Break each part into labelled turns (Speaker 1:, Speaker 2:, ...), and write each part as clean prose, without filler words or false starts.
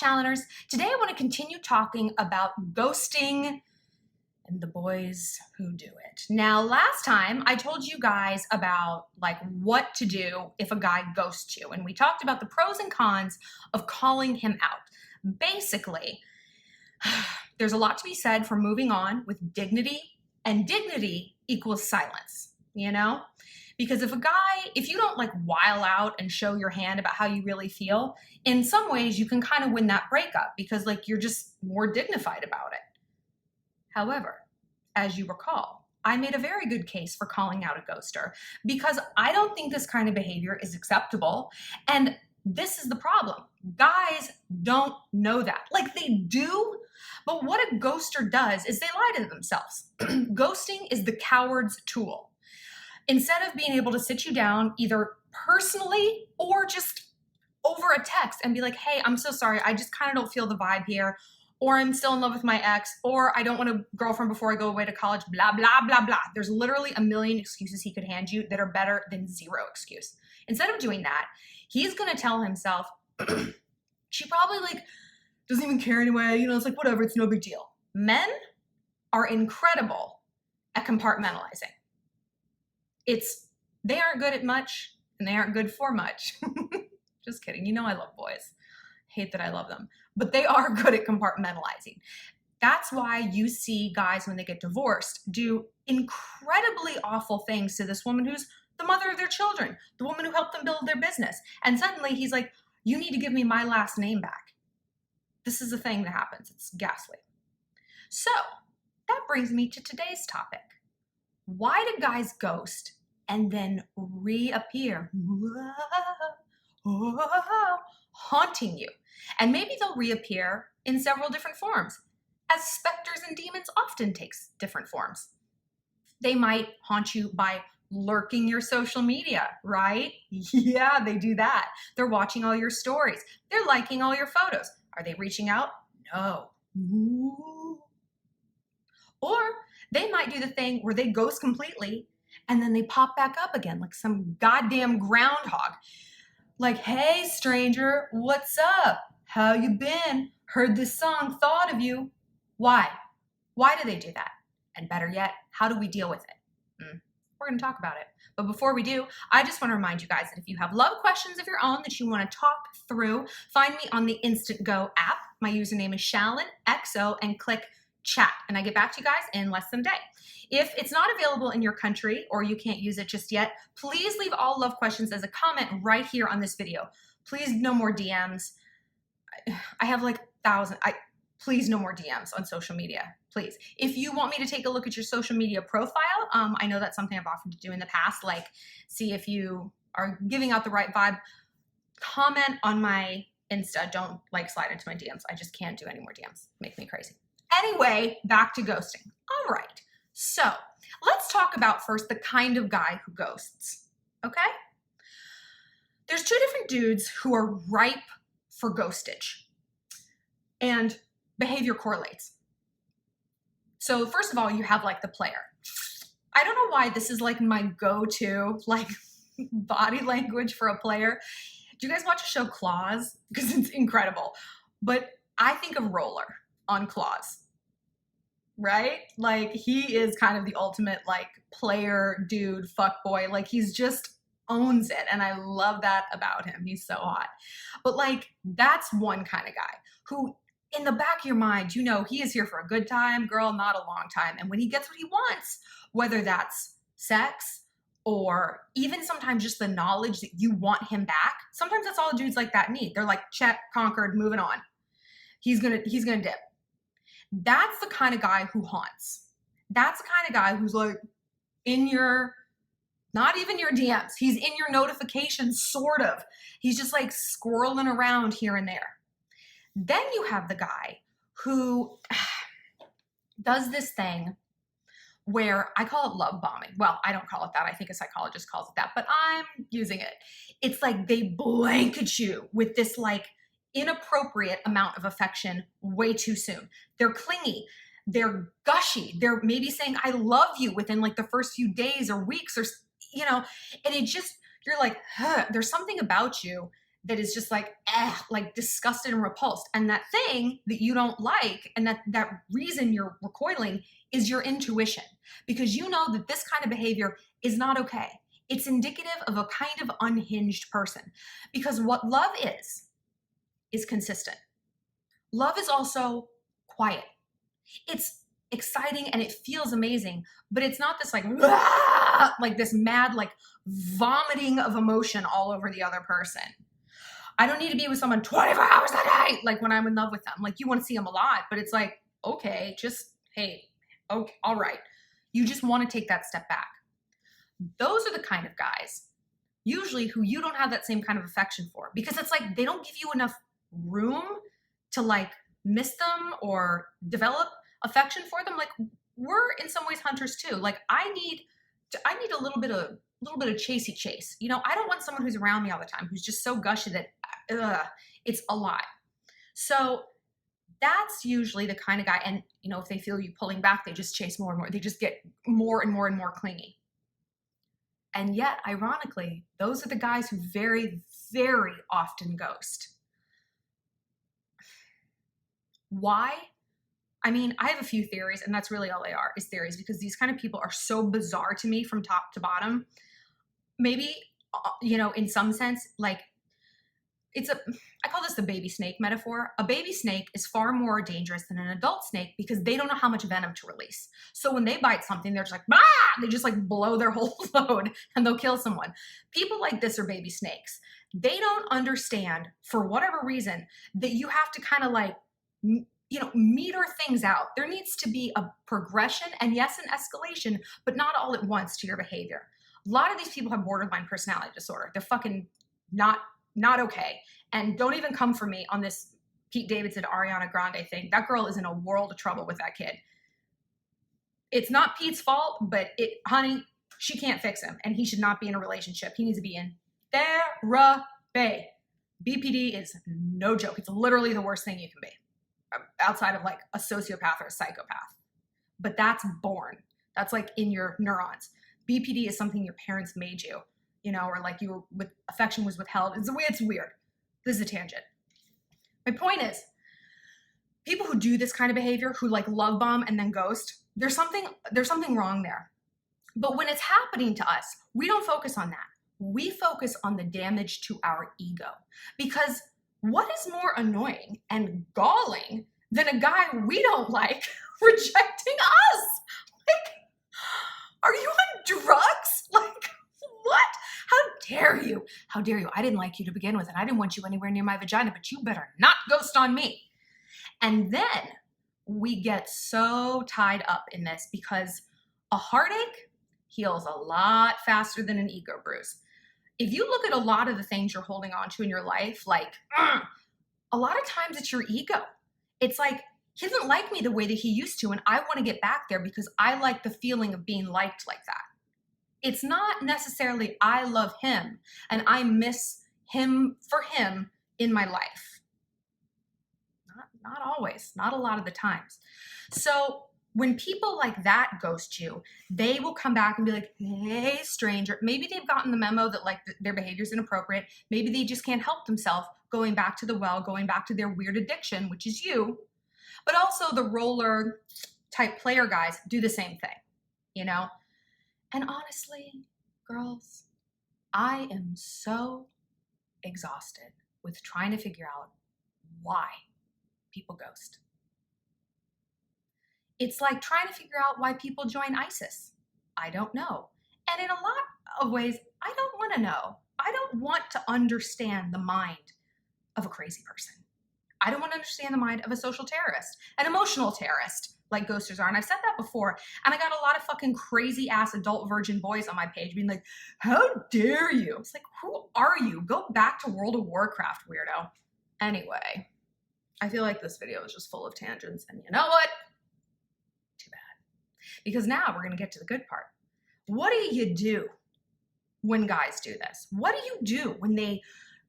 Speaker 1: Shalloners. Today I want to continue talking about ghosting and the boys who do it. Now, last time I told you guys about what to do if a guy ghosts you, and we talked about the pros and cons of calling him out. Basically, there's a lot to be said for moving on with dignity, and dignity equals silence, you know? Because if you don't while out and show your hand about how you really feel, in some ways you can kind of win that breakup because you're just more dignified about it. However, as you recall, I made a very good case for calling out a ghoster because I don't think this kind of behavior is acceptable. And this is the problem. Guys don't know that. They do, but what a ghoster does is they lie to themselves. Ghosting is the coward's tool. Instead of being able to sit you down either personally or just over a text and be like, hey, I'm so sorry, I just kind of don't feel the vibe here, or I'm still in love with my ex, or I don't want a girlfriend before I go away to college, blah, blah, blah, blah. There's literally a million excuses he could hand you that are better than zero excuse. Instead of doing that, he's gonna tell himself, she probably doesn't even care anyway, it's whatever, it's no big deal. Men are incredible at compartmentalizing. They aren't good at much and they aren't good for much. Just kidding. I love boys. Hate that I love them, but they are good at compartmentalizing. That's why you see guys when they get divorced do incredibly awful things to this woman who's the mother of their children, the woman who helped them build their business. And suddenly he's like, you need to give me my last name back. This is a thing that happens. It's ghastly. So that brings me to today's topic. Why do guys ghost and then reappear, haunting you? And maybe they'll reappear in several different forms, as specters and demons often takes different forms. They might haunt you by lurking your social media, right? Yeah, they do that. They're watching all your stories. They're liking all your photos. Are they reaching out? No. Ooh. Or they might do the thing where they ghost completely and then they pop back up again like some goddamn groundhog. Hey, stranger, what's up? How you been? Heard this song, thought of you. Why? Why do they do that? And better yet, how do we deal with it? We're going to talk about it. But before we do, I just want to remind you guys that if you have love questions of your own that you want to talk through, find me on the Instant Go app. My username is Shallon, XO, and click chat, and I get back to you guys in less than a day. If it's not available in your country or you can't use it just yet, please leave all love questions as a comment right here on this video. Please, no more DMs. I have thousands. Please, no more DMs on social media, please. If you want me to take a look at your social media profile, I know that's something I've offered to do in the past, see if you are giving out the right vibe. Comment on my Insta. Don't slide into my DMs. I just can't do any more DMs. Make me crazy. Anyway, back to ghosting. All right, so let's talk about first the kind of guy who ghosts, okay? There's two different dudes who are ripe for ghostage, and behavior correlates. So first of all, you have the player. I don't know why this is my go-to body language for a player. Do you guys watch the show Claws? Because it's incredible. But I think of Roller on Claws, right? He is kind of the ultimate player dude, fuckboy. He's just owns it, and I love that about him. He's so hot. But that's one kind of guy who in the back of your mind, he is here for a good time, girl, not a long time. And when he gets what he wants, whether that's sex or even sometimes just the knowledge that you want him back, sometimes that's all dudes like that need. They're check, conquered, moving on. He's gonna dip. That's the kind of guy who haunts. That's the kind of guy who's not even your DMs. He's in your notifications, sort of. He's just squirreling around here and there. Then you have the guy who does this thing where I call it love bombing. Well, I don't call it that. I think a psychologist calls it that, but I'm using it. It's they blanket you with this inappropriate amount of affection way too soon. They're clingy. They're gushy. They're maybe saying, I love you within the first few days or weeks or, and it just, you're huh, there's something about you that is just like, like disgusted and repulsed. And that thing that you don't like, and that reason you're recoiling is your intuition, because you know that this kind of behavior is not okay. It's indicative of a kind of unhinged person, because what love is consistent. Love is also quiet. It's exciting and it feels amazing, but it's not this like this mad, like vomiting of emotion all over the other person. I don't need to be with someone 24 hours a day, like when I'm in love with them. Like, you want to see them a lot, but it's like, okay, just, hey, okay, all right. You just want to take that step back. Those are the kind of guys, usually, who you don't have that same kind of affection for, because it's like they don't give you enough room to like miss them or develop affection for them. Like, we're in some ways hunters too. Like, I need a little bit of chasey chase. You know, I don't want someone who's around me all the time who's just so gushy that it's a lot. So that's usually the kind of guy. And you know, if they feel you pulling back, they just chase more and more. They just get more and more and more clingy. And yet, ironically, those are the guys who very, very often ghost. Why? I mean, I have a few theories, and that's really all they are, is theories, because these kind of people are so bizarre to me from top to bottom. Maybe, you know, in some sense, like, I call this the baby snake metaphor. A baby snake is far more dangerous than an adult snake because they don't know how much venom to release. So when they bite something, they're just like, ah! They just like blow their whole load and they'll kill someone. People like this are baby snakes. They don't understand, for whatever reason, that you have to kind of like, you know, meter things out. There needs to be a progression and, yes, an escalation, but not all at once to your behavior. A lot of these people have borderline personality disorder. They're fucking not okay. And don't even come for me on this Pete Davidson, Ariana Grande thing. That girl is in a world of trouble with that kid. It's not Pete's fault, but honey, she can't fix him, and he should not be in a relationship. He needs to be in therapy. BPD is no joke. It's literally the worst thing you can be, outside of like a sociopath or a psychopath. But that's born. That's like in your neurons. BPD is something your parents made you, you know, or like you were with, affection was withheld. It's weird. This is a tangent. My point is, people who do this kind of behavior, who like love bomb and then ghost, there's something wrong there. But when it's happening to us, we don't focus on that. We focus on the damage to our ego. Because what is more annoying and galling than a guy we don't like rejecting us? Like, are you on drugs? Like, what? How dare you? How dare you? I didn't like you to begin with, and I didn't want you anywhere near my vagina, but you better not ghost on me. And then we get so tied up in this because a heartache heals a lot faster than an ego bruise. If you look at a lot of the things you're holding on to in your life, like, a lot of times it's your ego. It's like, he doesn't like me the way that he used to, and I want to get back there because I like the feeling of being liked like that. It's not necessarily I love him and I miss him for him in my life. Not always, not a lot of the times. So when people like that ghost you, they will come back and be like, hey, stranger. Maybe they've gotten the memo that like their behavior is inappropriate. Maybe they just can't help themselves, going back to the well, going back to their weird addiction, which is you. But also the roller type player guys do the same thing, you know? And honestly, girls, I am so exhausted with trying to figure out why people ghost. It's like trying to figure out why people join ISIS. I don't know. And in a lot of ways, I don't want to know. I don't want to understand the mind of a crazy person. I don't want to understand the mind of a social terrorist, an emotional terrorist, like ghosters are. And I've said that before. And I got a lot of fucking crazy ass adult virgin boys on my page being like, how dare you? It's like, who are you? Go back to World of Warcraft, weirdo. Anyway, I feel like this video is just full of tangents. And you know what? Too bad. Because now we're going to get to the good part. What do you do when guys do this? What do you do when they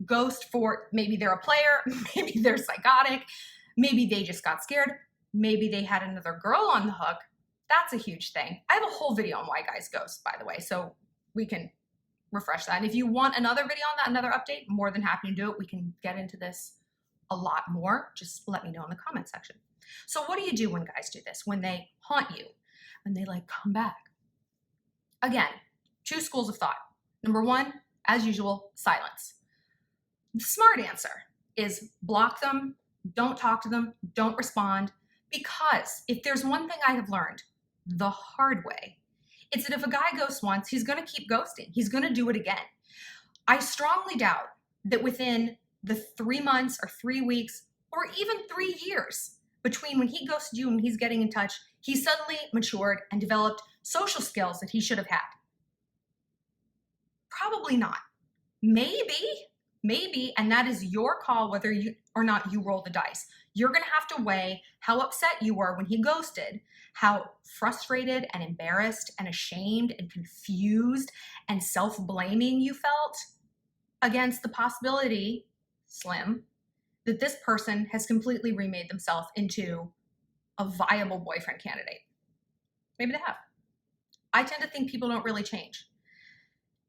Speaker 1: ghost for, maybe they're a player, maybe they're psychotic, maybe they just got scared, maybe they had another girl on the hook? That's a huge thing. I have a whole video on why guys ghost, by the way, so we can refresh that. And if you want another video on that, another update, more than happy to do it. We can get into this a lot more. Just let me know in the comment section. So what do you do when guys do this? When they haunt you, when they like come back? Again, two schools of thought. Number one, as usual, silence. The smart answer is block them, don't talk to them, don't respond, because if there's one thing I have learned the hard way, it's that if a guy ghosts once, he's going to keep ghosting. He's going to do it again. I strongly doubt that within the 3 months or 3 weeks or even 3 years between when he ghosted you and he's getting in touch, he suddenly matured and developed social skills that he should have had. Probably not. Maybe, and that is your call whether you or not you roll the dice. You're going to have to weigh how upset you were when he ghosted, how frustrated and embarrassed and ashamed and confused and self-blaming you felt against the possibility, slim, that this person has completely remade themselves into a viable boyfriend candidate. Maybe they have. I tend to think people don't really change.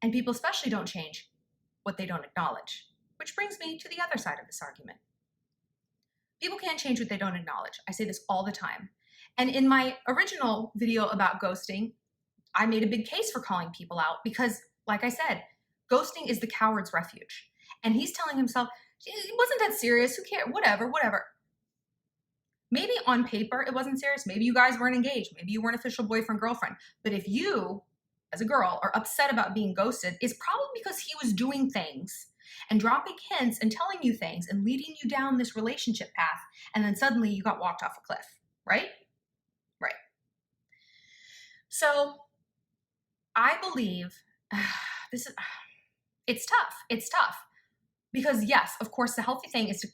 Speaker 1: And people especially don't change what they don't acknowledge, which brings me to the other side of this argument. People can't change what they don't acknowledge. I say this all the time. And in my original video about ghosting, I made a big case for calling people out because, like I said, ghosting is the coward's refuge. And he's telling himself, it wasn't that serious, who cares, whatever. Maybe on paper it wasn't serious. Maybe you guys weren't engaged. Maybe you weren't official boyfriend, girlfriend. But if you, as a girl, are upset about being ghosted, it's probably because he was doing things and dropping hints and telling you things and leading you down this relationship path, and then suddenly you got walked off a cliff, right? Right. So I believe it's tough. It's tough because yes, of course, the healthy thing is to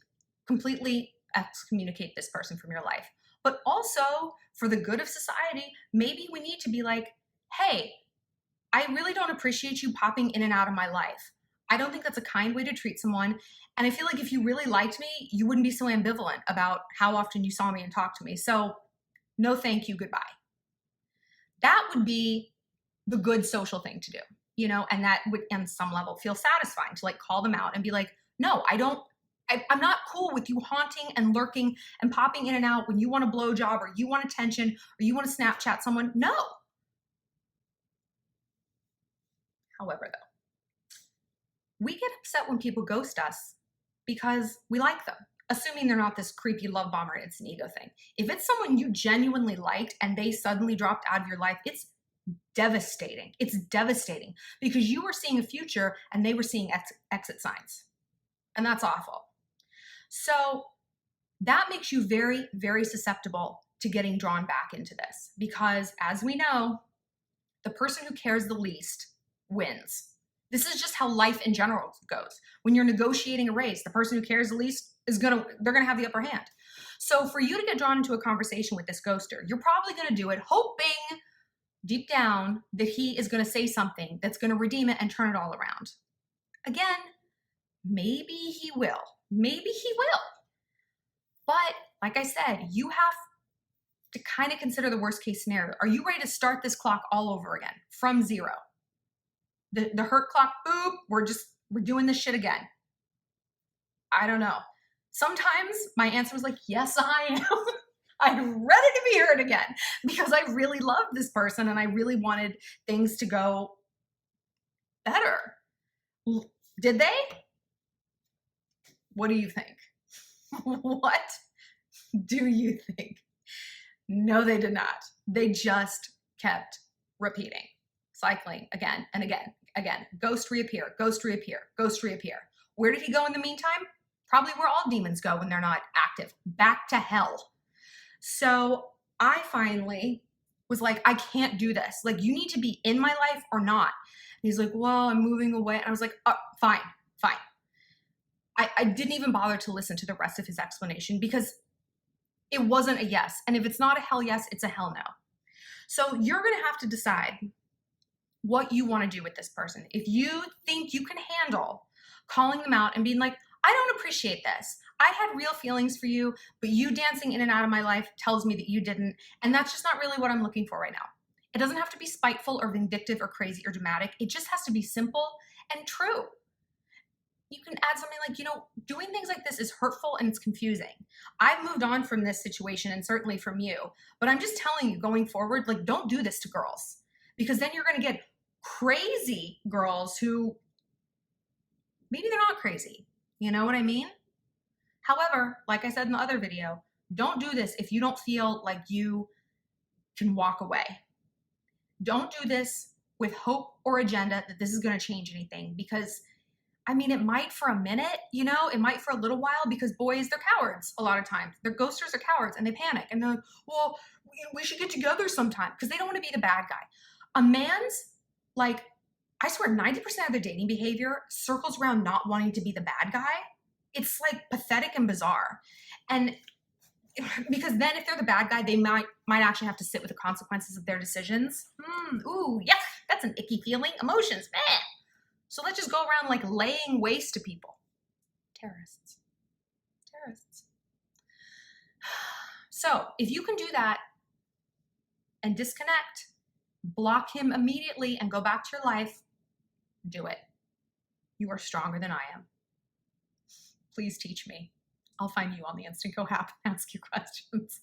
Speaker 1: completely excommunicate this person from your life, but also for the good of society, maybe we need to be like, hey, I really don't appreciate you popping in and out of my life. I don't think that's a kind way to treat someone. And I feel like if you really liked me, you wouldn't be so ambivalent about how often you saw me and talked to me. So no, thank you, goodbye. That would be the good social thing to do, you know, and that would on some level feel satisfying to like call them out and be like, no, I'm not cool with you haunting and lurking and popping in and out when you want a blowjob or you want attention or you want to Snapchat someone. No. However, though, we get upset when people ghost us because we like them, assuming they're not this creepy love bomber and it's an ego thing. If it's someone you genuinely liked and they suddenly dropped out of your life, it's devastating. It's devastating because you were seeing a future and they were seeing exit signs. And that's awful. So that makes you very, very susceptible to getting drawn back into this because, as we know, the person who cares the least wins. This is just how life in general goes. When you're negotiating a race, the person who cares the least they're gonna have the upper hand. So for you to get drawn into a conversation with this ghoster, you're probably gonna do it hoping deep down that he is gonna say something that's gonna redeem it and turn it all around. Again, maybe he will. Maybe he will. But like I said, you have to kind of consider the worst case scenario. Are you ready to start this clock all over again from zero? The hurt clock, boop, we're doing this shit again. I don't know. Sometimes my answer was like, yes, I am. I'm ready to be hurt again because I really loved this person and I really wanted things to go better. Did they? What do you think? What do you think? No, they did not. They just kept repeating, cycling again and again. Ghost reappear, ghost reappear, ghost reappear. Where did he go in the meantime? Probably where all demons go when they're not active, back to hell. So I finally was like, I can't do this. Like, you need to be in my life or not. And he's like, well, I'm moving away. And I was like, oh, fine. I didn't even bother to listen to the rest of his explanation because it wasn't a yes. And if it's not a hell yes, it's a hell no. So you're going to have to decide what you want to do with this person. If you think you can handle calling them out and being like, I don't appreciate this. I had real feelings for you, but you dancing in and out of my life tells me that you didn't. And that's just not really what I'm looking for right now. It doesn't have to be spiteful or vindictive or crazy or dramatic. It just has to be simple and true. You can add something like, doing things like this is hurtful and it's confusing. I've moved on from this situation and certainly from you, but I'm just telling you going forward, like, don't do this to girls, because then you're going to get crazy girls who maybe they're not crazy. You know what I mean? However, like I said in the other video, don't do this if you don't feel like you can walk away. Don't do this with hope or agenda that this is going to change anything, because it might for a minute, it might for a little while, because boys, they're cowards a lot of times. They're ghosters are cowards and they panic and they're like, well, we should get together sometime, because they don't want to be the bad guy. A man's, like, I swear 90% of their dating behavior circles around not wanting to be the bad guy. It's like pathetic and bizarre. And because then if they're the bad guy, they might actually have to sit with the consequences of their decisions. Ooh, yuck, that's an icky feeling. Emotions, man. So let's just go around like laying waste to people. Terrorists. So if you can do that and disconnect, block him immediately and go back to your life, do it. You are stronger than I am. Please teach me. I'll find you on the Instant Go app and ask you questions.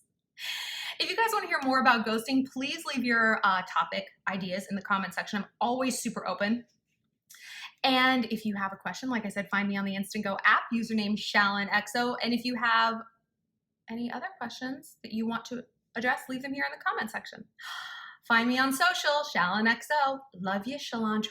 Speaker 1: If you guys want to hear more about ghosting, please leave your topic ideas in the comment section. I'm always super open. And if you have a question, like I said, find me on the Instant Go app, username ShallonXO. And if you have any other questions that you want to address, leave them here in the comment section. Find me on social, ShallonXO. Love you, Shallon.